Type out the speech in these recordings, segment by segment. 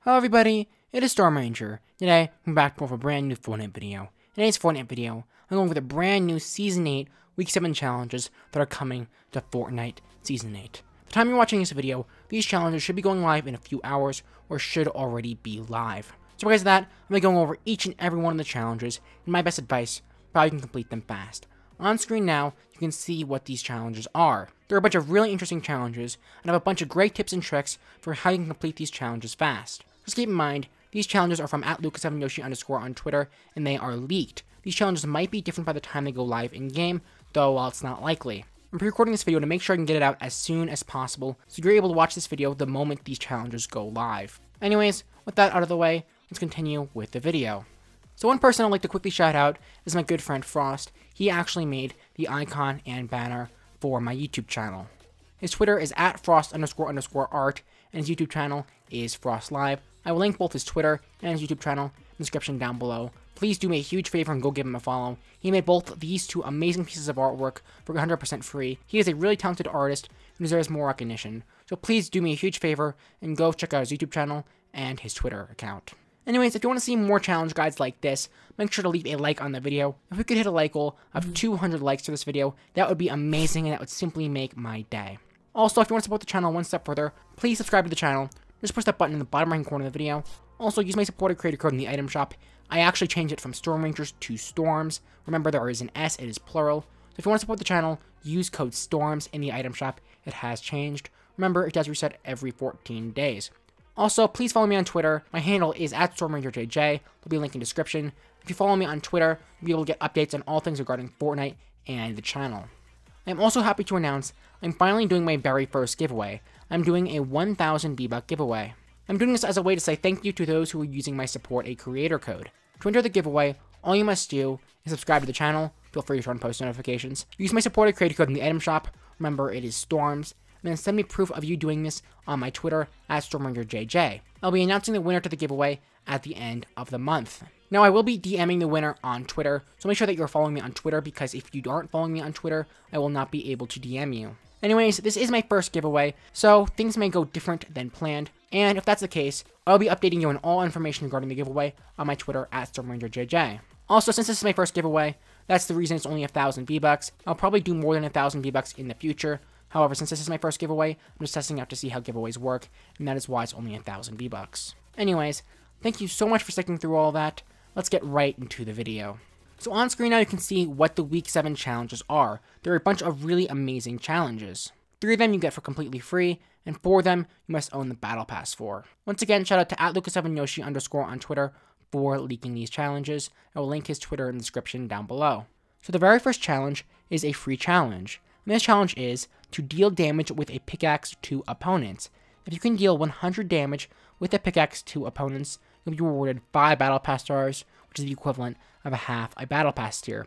Hello everybody, it is Storm Ranger. Today, I'm back with a brand new Fortnite video. In today's Fortnite video, I'm going over the brand new Season 8 Week 7 challenges that are coming to Fortnite Season 8. The time you're watching this video, these challenges should be going live in a few hours, or should already be live. So because of that, I'm going to be going over each and every one of the challenges, and my best advice for how you can complete them fast. On screen now, you can see what these challenges are. There are a bunch of really interesting challenges, and I have a bunch of great tips and tricks for how you can complete these challenges fast. Just keep in mind, these challenges are from @Lucas7Yoshi_ on Twitter, and they are leaked. These challenges might be different by the time they go live in-game, though while it's not likely. I'm pre-recording this video to make sure I can get it out as soon as possible, so you're able to watch this video the moment these challenges go live. Anyways, with that out of the way, let's continue with the video. So one person I'd like to quickly shout out is my good friend Frost. He actually made the icon and banner for my YouTube channel. His Twitter is @Frost__art, and his YouTube channel is Frost Live. I will link both his Twitter and his YouTube channel in the description down below. Please do me a huge favor and go give him a follow. He made both these two amazing pieces of artwork for 100% free. He is a really talented artist and deserves more recognition. So please do me a huge favor and go check out his YouTube channel and his Twitter account. Anyways, if you want to see more challenge guides like this, make sure to leave a like on the video. If we could hit a like goal of 200 likes for this video, that would be amazing and that would simply make my day. Also, if you want to support the channel one step further, please subscribe to the channel. Just push that button in the bottom right corner of the video. Also, use my supported creator code in the item shop. I actually changed it from Storm Rangers to Storms. Remember, there is an S, it is plural. So if you want to support the channel, use code STORMS in the item shop. It has changed. Remember, it does reset every 14 days. Also, please follow me on Twitter. My handle is @StormRangerJJ. There'll be a link in the description. If you follow me on Twitter, you'll be able to get updates on all things regarding Fortnite and the channel. I'm also happy to announce I'm finally doing my very first giveaway. I'm doing a 1,000 V-Buck giveaway. I'm doing this as a way to say thank you to those who are using my support a creator code. To enter the giveaway, all you must do is subscribe to the channel, feel free to turn on post notifications, use my supported creator code in the item shop, remember it is Storms, and then send me proof of you doing this on my Twitter @StormRangerJJ. I'll be announcing the winner to the giveaway at the end of the month. Now, I will be DMing the winner on Twitter, so make sure that you're following me on Twitter, because if you aren't following me on Twitter, I will not be able to DM you. Anyways, this is my first giveaway, so things may go different than planned, and if that's the case, I'll be updating you on all information regarding the giveaway on my Twitter @StormRangerJJ. Also, since this is my first giveaway, that's the reason it's only 1,000 V-Bucks. I'll probably do more than 1,000 V-Bucks in the future. However, since this is my first giveaway, I'm just testing out to see how giveaways work, and that is why it's only 1,000 V-Bucks. Anyways, thank you so much for sticking through all that. Let's get right into the video. So on screen now you can see what the Week 7 challenges are. There are a bunch of really amazing challenges. 3 of them you get for completely free, and 4 of them you must own the Battle Pass for. Once again, shout out to @Lucas7Yoshi_ on Twitter for leaking these challenges. I will link his Twitter in the description down below. So the very first challenge is a free challenge. And this challenge is to deal damage with a pickaxe to opponents. If you can deal 100 damage with a pickaxe to opponents, you'll be rewarded 5 Battle Pass stars, which is the equivalent of half a Battle Pass tier.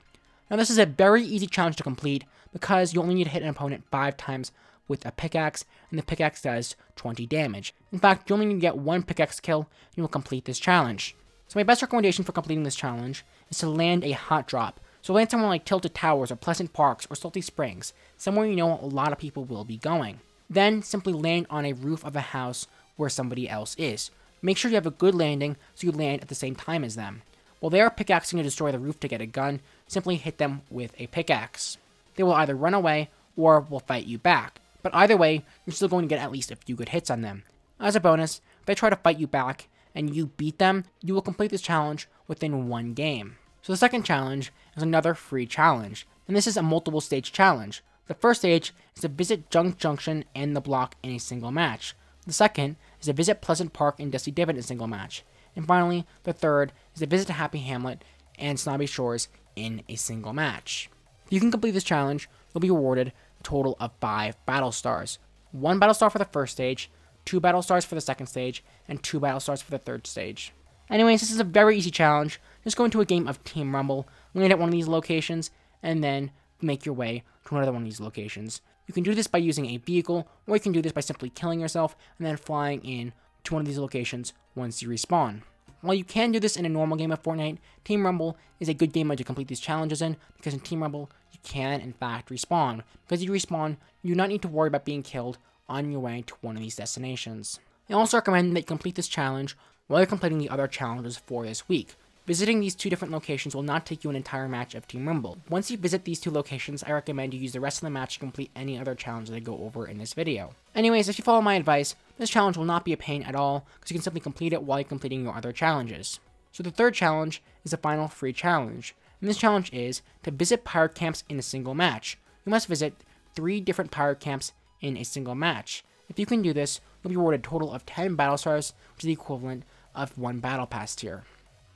Now this is a very easy challenge to complete, because you only need to hit an opponent 5 times with a pickaxe, and the pickaxe does 20 damage. In fact, you only need to get 1 pickaxe kill, and you will complete this challenge. So my best recommendation for completing this challenge is to land a hot drop. So land somewhere like Tilted Towers, or Pleasant Parks, or Salty Springs, somewhere you know a lot of people will be going. Then simply land on a roof of a house where somebody else is. Make sure you have a good landing so you land at the same time as them. While they are pickaxing to destroy the roof to get a gun, simply hit them with a pickaxe. They will either run away or will fight you back, but either way, you're still going to get at least a few good hits on them. As a bonus, if they try to fight you back and you beat them, you will complete this challenge within 1 game. So the second challenge is another free challenge, and this is a multiple stage challenge. The first stage is to visit Junk Junction and the block in a single match. The second is to visit Pleasant Park and Dusty Divot in a single match. And finally, the third is to visit Happy Hamlet and Snobby Shores in a single match. If you can complete this challenge, you'll be awarded a total of 5 battle stars. 1 battle star for the first stage, 2 battle stars for the second stage, and 2 battle stars for the third stage. Anyways, this is a very easy challenge. Just go into a game of Team Rumble, land at one of these locations, and then make your way to another one of these locations. You can do this by using a vehicle, or you can do this by simply killing yourself and then flying in to one of these locations once you respawn. While you can do this in a normal game of Fortnite, Team Rumble is a good game mode to complete these challenges in, because in Team Rumble, you can in fact respawn. Because you respawn, you do not need to worry about being killed on your way to one of these destinations. I also recommend that you complete this challenge while you're completing the other challenges for this week. Visiting these 2 different locations will not take you an entire match of Team Rumble. Once you visit these 2 locations, I recommend you use the rest of the match to complete any other challenge that I go over in this video. Anyways, if you follow my advice, this challenge will not be a pain at all, because you can simply complete it while you're completing your other challenges. So the third challenge is the final free challenge, and this challenge is to visit pirate camps in a single match. You must visit 3 different pirate camps in a single match. If you can do this, you'll be awarded a total of 10 battle stars, which is the equivalent of 1 battle pass tier.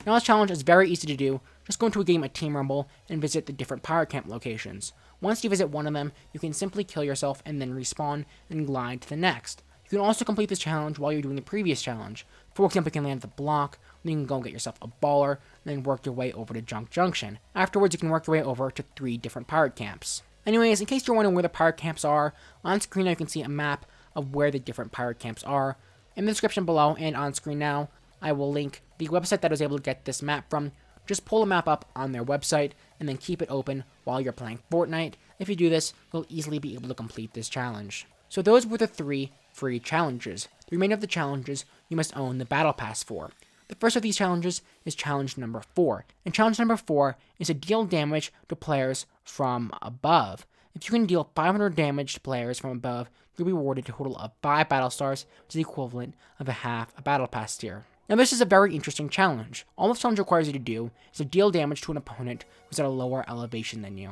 Now this challenge is very easy to do. Just go into a game at Team Rumble and visit the different pirate camp locations. Once you visit one of them, you can simply kill yourself and then respawn and glide to the next. You can also complete this challenge while you're doing the previous challenge. For example, you can land at the block, then you can go get yourself a baller, and then work your way over to Junk Junction. Afterwards, you can work your way over to 3 different pirate camps. Anyways, in case you're wondering where the pirate camps are, on screen now you can see a map of where the different pirate camps are. In the description below and on screen now, I will link the website that I was able to get this map from. Just pull the map up on their website and then keep it open while you're playing Fortnite. If you do this, you'll easily be able to complete this challenge. So those were the 3 free challenges. The remainder of the challenges you must own the battle pass for. The first of these challenges is challenge number 4. And challenge number 4 is to deal damage to players from above. If you can deal 500 damage to players from above, you'll be awarded a total of 5 battle stars, which is the equivalent of half a battle pass tier. Now this is a very interesting challenge. All this challenge requires you to do is to deal damage to an opponent who's at a lower elevation than you.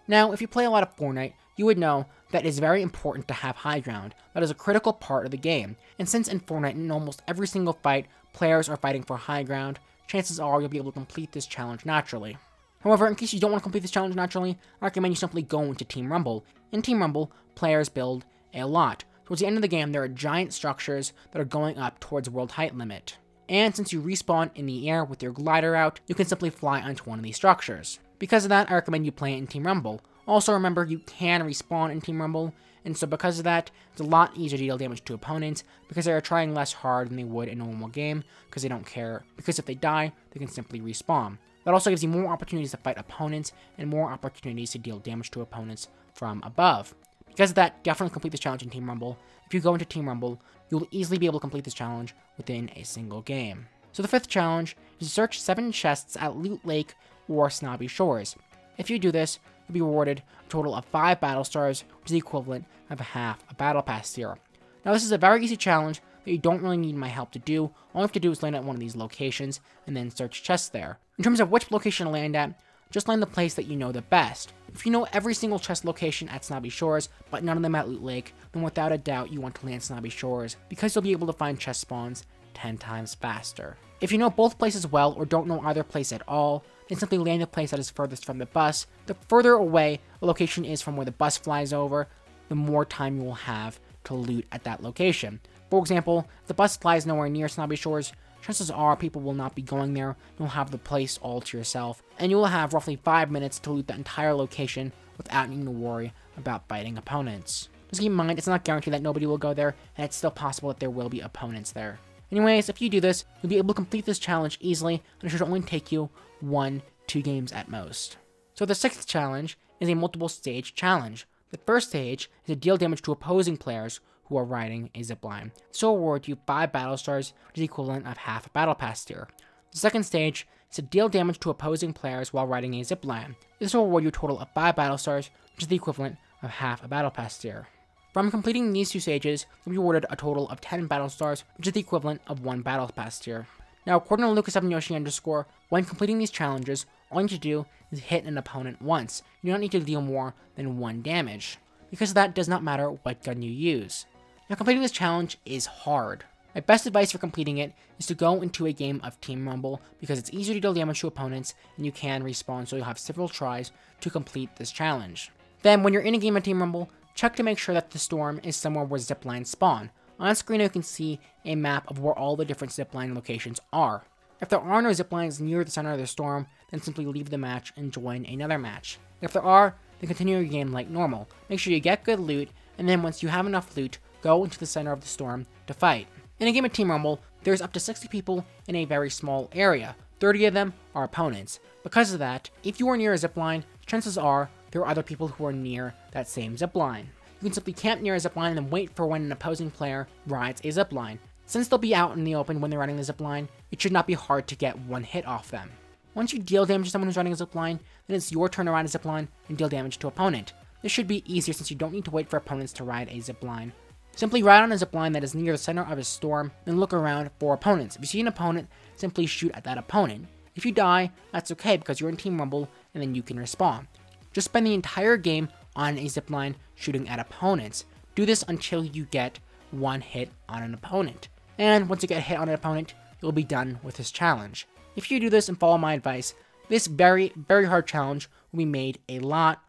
Now, if you play a lot of Fortnite, you would know that it is very important to have high ground. That is a critical part of the game. And since in Fortnite, in almost every single fight, players are fighting for high ground, chances are you'll be able to complete this challenge naturally. However, in case you don't want to complete this challenge naturally, I recommend you simply go into Team Rumble. In Team Rumble, players build a lot. Towards the end of the game, there are giant structures that are going up towards world height limit. And since you respawn in the air with your glider out, you can simply fly onto one of these structures. Because of that, I recommend you play it in Team Rumble. Also remember, you can respawn in Team Rumble, and so because of that, it's a lot easier to deal damage to opponents, because they are trying less hard than they would in a normal game, because they don't care, because if they die, they can simply respawn. That also gives you more opportunities to fight opponents, and more opportunities to deal damage to opponents from above. Because of that, definitely complete this challenge in Team Rumble. If you go into Team Rumble, you'll easily be able to complete this challenge within a single game. So the 5th challenge is to search 7 chests at Loot Lake or Snobby Shores. If you do this, you'll be awarded a total of 5 battle stars, which is the equivalent of half a battle pass tier. Now this is a very easy challenge that you don't really need my help to do. All you have to do is land at one of these locations and then search chests there. In terms of which location to land at, just land the place that you know the best. If you know every single chest location at Snobby Shores, but none of them at Loot Lake, then without a doubt you want to land Snobby Shores, because you'll be able to find chest spawns 10 times faster. If you know both places well, or don't know either place at all, then simply land the place that is furthest from the bus. The further away a location is from where the bus flies over, the more time you will have to loot at that location. For example, if the bus flies nowhere near Snobby Shores, chances are people will not be going there. You'll have the place all to yourself, and you will have roughly 5 minutes to loot the entire location without needing to worry about fighting opponents. Just keep in mind, it's not guaranteed that nobody will go there, and it's still possible that there will be opponents there. Anyways, if you do this, you'll be able to complete this challenge easily, and it should only take you 1-2 games at most. So the 6th challenge is a multiple stage challenge. The first stage is to deal damage to opposing players who are riding a zipline. This will award you 5 battle stars, which is the equivalent of half a battle pass tier. The second stage is to deal damage to opposing players while riding a zipline. This will award you a total of 5 battle stars, which is the equivalent of half a battle pass tier. From completing these 2 stages, you'll be awarded a total of 10 battle stars, which is the equivalent of 1 battle pass tier. Now, according to Lucas7Yoshi_, when completing these challenges, all you need to do is hit an opponent once. You don't need to deal more than 1 damage, because that does not matter what gun you use. Now, completing this challenge is hard. My best advice for completing it is to go into a game of Team Rumble, because it's easier to deal damage to opponents, and you can respawn, so you'll have several tries to complete this challenge. Then, when you're in a game of Team Rumble, check to make sure that the storm is somewhere where ziplines spawn. On screen you can see a map of where all the different zipline locations are. If there are no ziplines near the center of the storm, then simply leave the match and join another match. If there are, then continue your game like normal. Make sure you get good loot, and then once you have enough loot, go into the center of the storm to fight. In a game of Team Rumble, there's up to 60 people in a very small area. 30 of them are opponents. Because of that, if you are near a zipline, chances are there are other people who are near that same zipline. You can simply camp near a zipline and then wait for when an opposing player rides a zipline. Since they'll be out in the open when they're riding the zipline, it should not be hard to get one hit off them. Once you deal damage to someone who's riding a zipline, then it's your turn to ride a zipline and deal damage to opponent. This should be easier since you don't need to wait for opponents to ride a zipline. Simply ride on a zipline that is near the center of a storm, then look around for opponents. If you see an opponent, simply shoot at that opponent. If you die, that's okay because you're in Team Rumble and then you can respawn. Just spend the entire game on a zipline shooting at opponents. Do this until you get one hit on an opponent. And once you get a hit on an opponent, you'll be done with this challenge. If you do this and follow my advice, this very hard challenge will be made a lot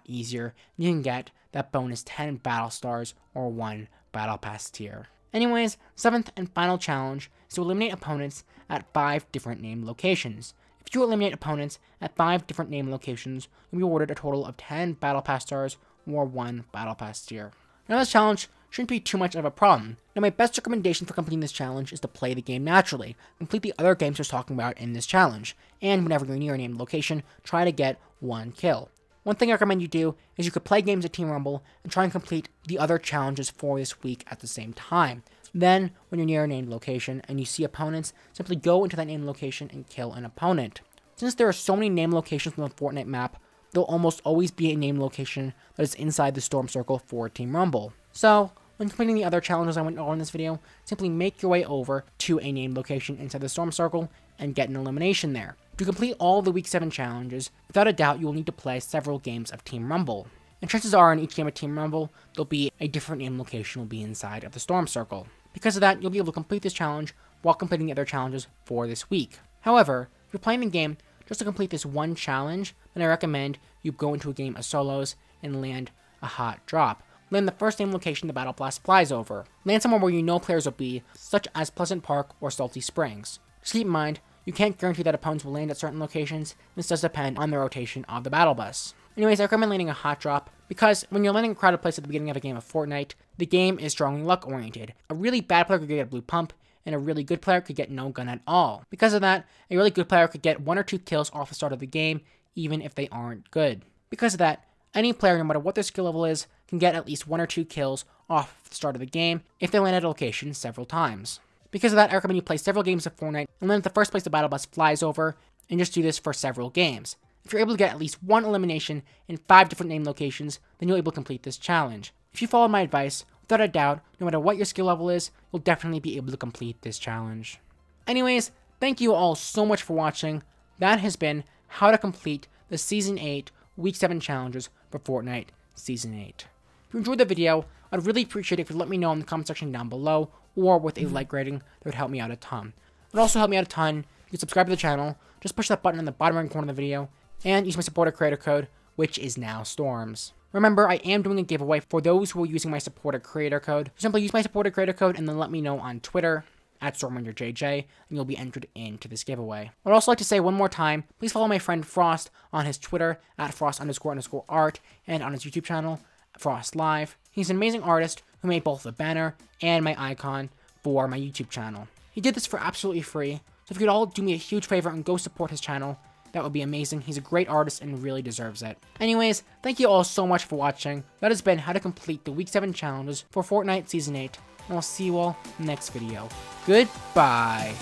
easier. You can get that bonus 10 battle stars or 1 battle pass tier. Anyways, 7th and final challenge is to eliminate opponents at 5 different named locations. If you eliminate opponents at 5 different named locations, you'll be awarded a total of 10 battle pass stars or 1 battle pass tier. Now this challenge shouldn't be too much of a problem. Now my best recommendation for completing this challenge is to play the game naturally. Complete the other games we're talking about in this challenge. And whenever you're near a named location, try to get 1 kill. One thing I recommend you do is you could play games at Team Rumble and try and complete the other challenges for this week at the same time. Then, when you're near a named location and you see opponents, simply go into that named location and kill an opponent. Since there are so many named locations on the Fortnite map, there'll almost always be a named location that is inside the storm circle for Team Rumble. So, when completing the other challenges I went over in this video, simply make your way over to a named location inside the storm circle and get an elimination there. To complete all the Week 7 challenges, without a doubt you will need to play several games of Team Rumble. And chances are in each game of Team Rumble, there'll be a different named location will be inside of the storm circle. Because of that, you'll be able to complete this challenge while completing the other challenges for this week. However, if you're playing the game just to complete this one challenge, then I recommend you go into a game of solos and land a hot drop. Land the first named location the battle blast flies over. Land somewhere where you know players will be, such as Pleasant Park or Salty Springs. Just keep in mind, you can't guarantee that opponents will land at certain locations. This does depend on the rotation of the battle bus. Anyways, I recommend landing a hot drop because when you're landing a crowded place at the beginning of a game of Fortnite, the game is strongly luck oriented. A really bad player could get a blue pump, and a really good player could get no gun at all. Because of that, a really good player could get 1 or 2 kills off the start of the game, even if they aren't good. Because of that, any player, no matter what their skill level is, can get at least 1 or 2 kills off the start of the game if they land at a location several times. Because of that, I recommend you play several games of Fortnite and land at the first place the battle bus flies over, and just do this for several games. If you're able to get at least 1 elimination in 5 different named locations, then you'll be able to complete this challenge. If you follow my advice, without a doubt, no matter what your skill level is, you'll definitely be able to complete this challenge. Anyways, thank you all so much for watching. That has been how to complete the Season 8 Week 7 challenges for Fortnite Season 8. If you enjoyed the video, I'd really appreciate it if you let me know in the comment section down below, or with a like rating. That would help me out a ton. It would also help me out a ton. You can subscribe to the channel, just push that button in the bottom right corner of the video, and use my supporter creator code, which is now Storms. Remember, I am doing a giveaway for those who are using my supporter creator code. So simply use my supporter creator code and then let me know on Twitter at StormRangerJJ, and you'll be entered into this giveaway. I'd also like to say one more time, please follow my friend Frost on his Twitter at Frost__art and on his YouTube channel, Frost Live. He's an amazing artist who made both the banner and my icon for my YouTube channel. He did this for absolutely free, so if you could all do me a huge favor and go support his channel, that would be amazing. He's a great artist and really deserves it. Anyways, thank you all so much for watching. That has been how to complete the Week 7 challenges for Fortnite Season 8, and I'll see you all in the next video. Goodbye!